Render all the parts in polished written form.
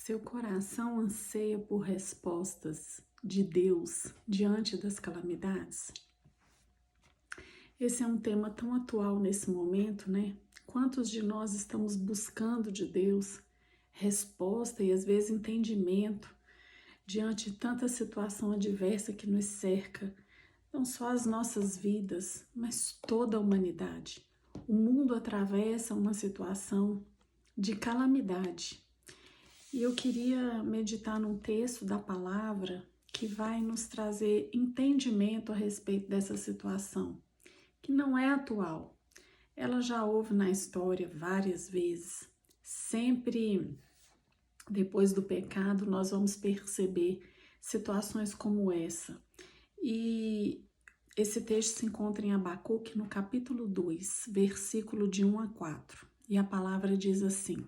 Seu coração anseia por respostas de Deus diante das calamidades? Esse é um tema tão atual nesse momento, né? Quantos de nós estamos buscando de Deus resposta e às vezes entendimento diante de tanta situação adversa que nos cerca, não só as nossas vidas, mas toda a humanidade. O mundo atravessa uma situação de calamidade. E eu queria meditar num texto da palavra que vai nos trazer entendimento a respeito dessa situação, que não é atual. Ela já houve na história várias vezes. Sempre depois do pecado nós vamos perceber situações como essa. E esse texto se encontra em Abacuque no capítulo 2, versículo de 1 a 4. E a palavra diz assim: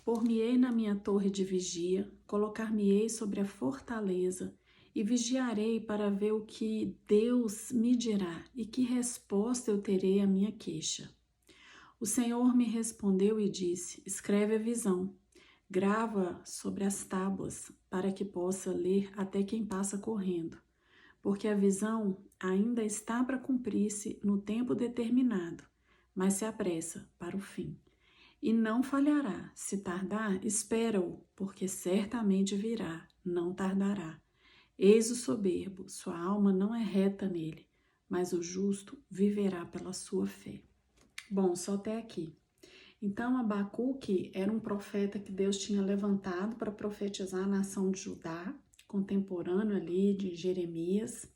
Por-me-ei na minha torre de vigia, colocar-me-ei sobre a fortaleza, e vigiarei para ver o que Deus me dirá e que resposta eu terei à minha queixa. O Senhor me respondeu e disse: Escreve a visão, grava sobre as tábuas, para que possa ler até quem passa correndo, porque a visão ainda está para cumprir-se no tempo determinado, mas se apressa para o fim. E não falhará. Se tardar, espera-o, porque certamente virá, não tardará. Eis o soberbo, sua alma não é reta nele, mas o justo viverá pela sua fé. Bom, só até aqui. Então, Abacuque era um profeta que Deus tinha levantado para profetizar a nação de Judá, contemporâneo ali de Jeremias.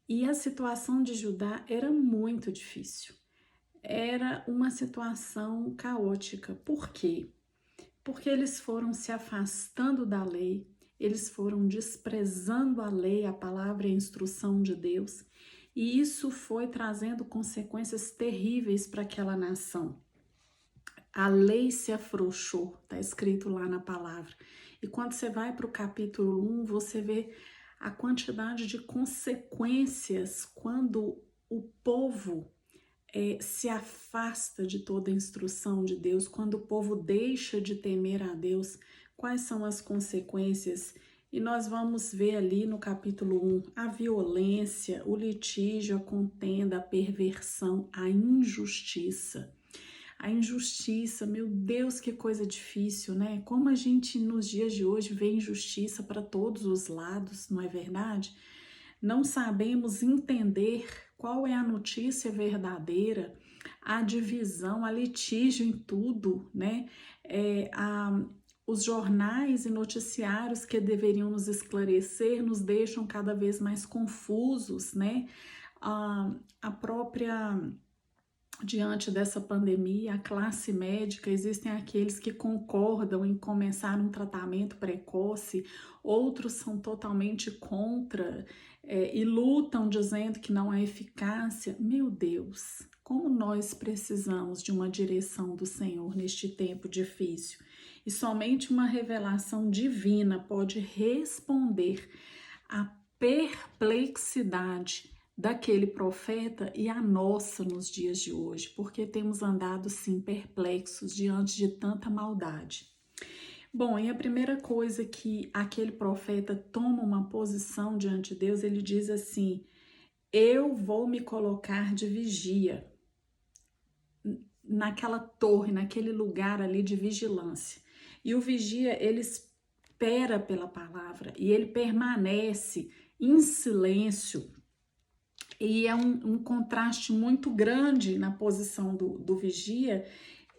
E a situação de Judá era muito difícil. Era uma situação caótica. Por quê? Porque eles foram se afastando da lei, eles foram desprezando a lei, a palavra e a instrução de Deus, e isso foi trazendo consequências terríveis para aquela nação. A lei se afrouxou, está escrito lá na palavra. E quando você vai para o capítulo 1, você vê a quantidade de consequências quando o povo se afasta de toda a instrução de Deus, quando o povo deixa de temer a Deus, quais são as consequências? E nós vamos ver ali no capítulo 1 a violência, o litígio, a contenda, a perversão, a injustiça. A injustiça, meu Deus, que coisa difícil, né? Como a gente nos dias de hoje vê injustiça para todos os lados, não é verdade? Não sabemos entender qual é a notícia verdadeira, a divisão, a litígio em tudo, né? Os jornais e noticiários que deveriam nos esclarecer nos deixam cada vez mais confusos, né? A própria... Diante dessa pandemia, a classe médica, existem aqueles que concordam em começar um tratamento precoce, outros são totalmente contra e lutam dizendo que não há eficácia. Meu Deus, como nós precisamos de uma direção do Senhor neste tempo difícil. E somente uma revelação divina pode responder à perplexidade daquele profeta e a nossa nos dias de hoje, porque temos andado sim perplexos diante de tanta maldade. Bom, e a primeira coisa que aquele profeta toma uma posição diante de Deus, ele diz assim: eu vou me colocar de vigia naquela torre, naquele lugar ali de vigilância. E o vigia, ele espera pela palavra e ele permanece em silêncio. E é um contraste muito grande na posição do vigia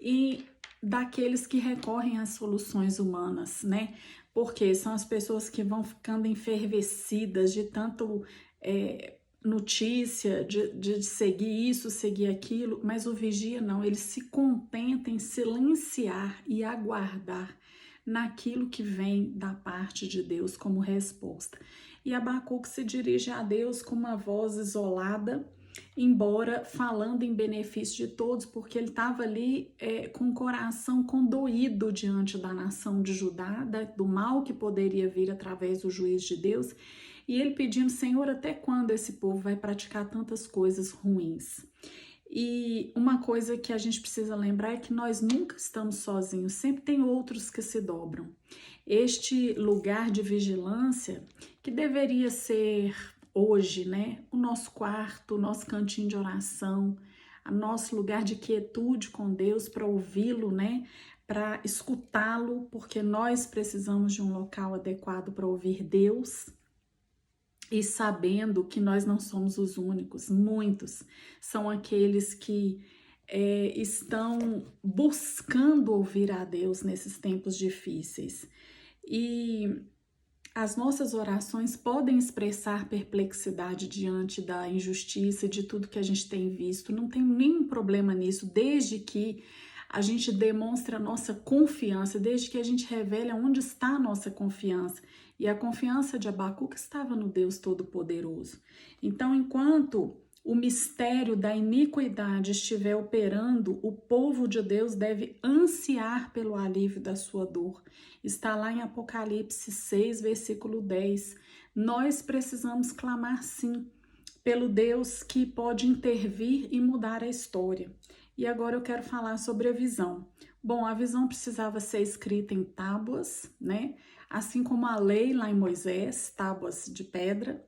e daqueles que recorrem às soluções humanas, né? Porque são as pessoas que vão ficando enfervescidas de tanto notícia, de seguir isso, seguir aquilo, mas o vigia não, ele se contenta em silenciar e aguardar naquilo que vem da parte de Deus como resposta. E Abacuque se dirige a Deus com uma voz isolada, embora falando em benefício de todos, porque ele estava ali com o coração condoído diante da nação de Judá, do mal que poderia vir através do juízo de Deus, e ele pedindo: Senhor, até quando esse povo vai praticar tantas coisas ruins? E uma coisa que a gente precisa lembrar é que nós nunca estamos sozinhos, sempre tem outros que se dobram. Este lugar de vigilância, que deveria ser hoje, né, o nosso quarto, o nosso cantinho de oração, o nosso lugar de quietude com Deus para ouvi-lo, né, para escutá-lo, porque nós precisamos de um local adequado para ouvir Deus. E sabendo que nós não somos os únicos, muitos são aqueles que estão buscando ouvir a Deus nesses tempos difíceis. E as nossas orações podem expressar perplexidade diante da injustiça e de tudo que a gente tem visto. Não tem nenhum problema nisso, desde que a gente demonstre a nossa confiança, desde que a gente revele onde está a nossa confiança. E a confiança de Abacuque estava no Deus Todo-Poderoso. Então, enquanto o mistério da iniquidade estiver operando, o povo de Deus deve ansiar pelo alívio da sua dor. Está lá em Apocalipse 6, versículo 10. Nós precisamos clamar, sim, pelo Deus que pode intervir e mudar a história. E agora eu quero falar sobre a visão. Bom, a visão precisava ser escrita em tábuas, né? Assim como a lei lá em Moisés, tábuas de pedra.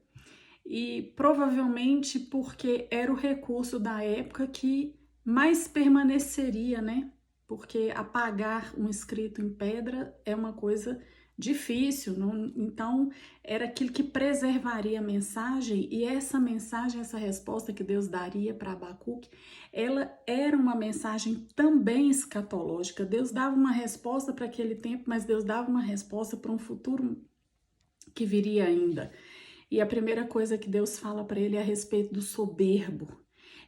E provavelmente porque era o recurso da época que mais permaneceria, né? Porque apagar um escrito em pedra é uma coisa difícil, não? Então era aquilo que preservaria a mensagem, e essa mensagem, essa resposta que Deus daria para Abacuque, ela era uma mensagem também escatológica. Deus dava uma resposta para aquele tempo, mas Deus dava uma resposta para um futuro que viria ainda. E a primeira coisa que Deus fala para ele é a respeito do soberbo.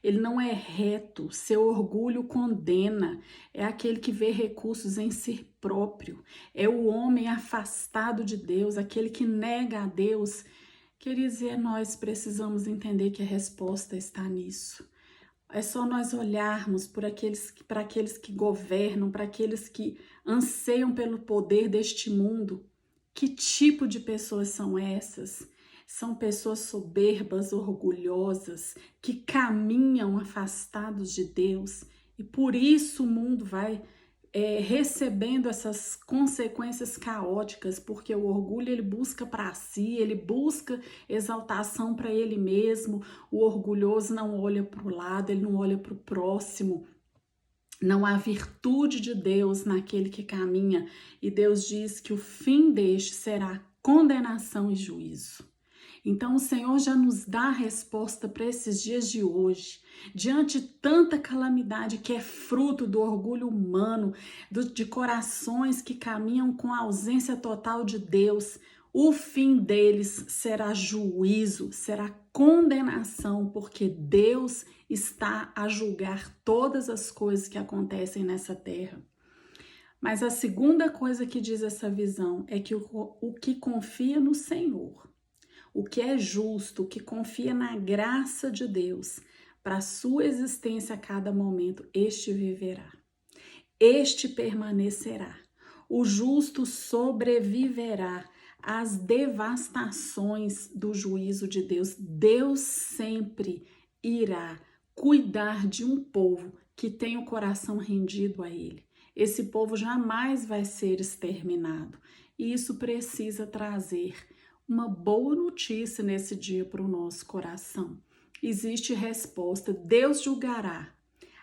Ele não é reto, seu orgulho condena, é aquele que vê recursos em si próprio, é o homem afastado de Deus, aquele que nega a Deus. Quer dizer, nós precisamos entender que a resposta está nisso. É só nós olharmos para aqueles que governam, para aqueles que anseiam pelo poder deste mundo. Que tipo de pessoas são essas? São pessoas soberbas, orgulhosas, que caminham afastados de Deus, e por isso o mundo vai recebendo essas consequências caóticas, porque o orgulho ele busca para si, ele busca exaltação para ele mesmo. O orgulhoso não olha para o lado, ele não olha para o próximo. Não há virtude de Deus naquele que caminha, e Deus diz que o fim deste será condenação e juízo. Então o Senhor já nos dá a resposta para esses dias de hoje, diante de tanta calamidade que é fruto do orgulho humano, de corações que caminham com a ausência total de Deus. O fim deles será juízo, será condenação, porque Deus está a julgar todas as coisas que acontecem nessa terra. Mas a segunda coisa que diz essa visão é que o que confia no Senhor, o que é justo, o que confia na graça de Deus para a sua existência a cada momento, este viverá, este permanecerá. O justo sobreviverá às devastações do juízo de Deus. Deus sempre irá cuidar de um povo que tem o coração rendido a Ele. Esse povo jamais vai ser exterminado. E isso precisa trazer uma boa notícia nesse dia para o nosso coração. Existe resposta. Deus julgará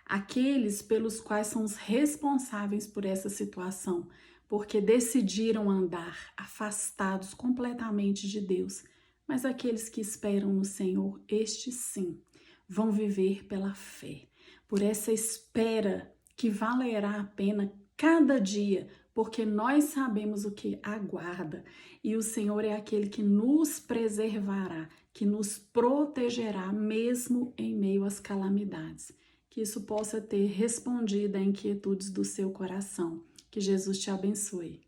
aqueles pelos quais são os responsáveis por essa situação, porque decidiram andar afastados completamente de Deus. Mas aqueles que esperam no Senhor, estes sim, vão viver pela fé, por essa espera que valerá a pena cada dia, porque nós sabemos o que aguarda, e o Senhor é aquele que nos preservará, que nos protegerá mesmo em meio às calamidades. Que isso possa ter respondido a inquietudes do seu coração. Que Jesus te abençoe.